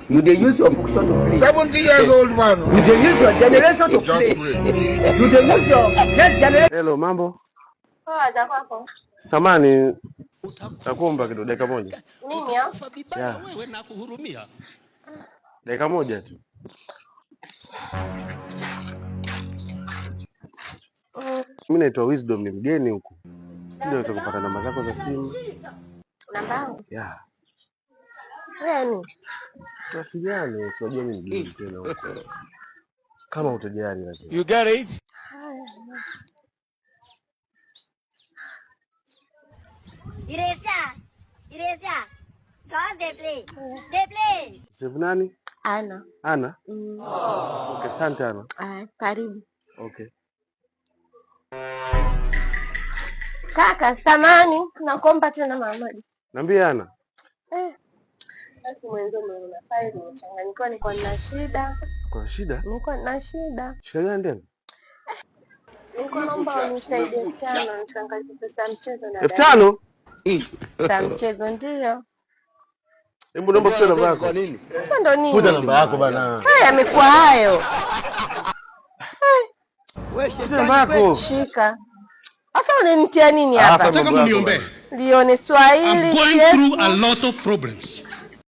You dey use your function to play. 70 years old man. You dey use your generation to play. You dey use your next generation. Hello, mambo. Poa za kwako. Samani nakuomba kidogo dakika moja. Nini ya? Ya. Dakika moja tu. Mimi naitwa Wisdom, ni mgeni huku. Sijui naweza kupata namba zako za simu. Namba yangu? Ya. Nani? Tuwasiliane, unajua mimi mgeni tena huko. Kama utajali lakini. You get it? Ireza. Just they play. They play. Sasa nani? Ana. Ana? Okay, asante Ana. Karibu. Okay. Kaka, samani, nakuomba tena mama. Niambie Ana. Basi mwenzo umeona pale nimechanganyikiwa, niko na shida. Kuna shida? Niko na shida. Shida gani tena? Niko naomba unisaidie 5,000 nitaangalia pesa mchezo na 5,000? Pesa mchezo ndio. Hebu naomba kutoa namba yako. Kwa nini? Sasa ndo nini? Kuta namba yako bana. Haya yamekuwa hayo. Wewe namba yako. Shika. Sasa unanitia nini hapa? nataka mniombe. Lione Swahili. I'm going through a lot of problems.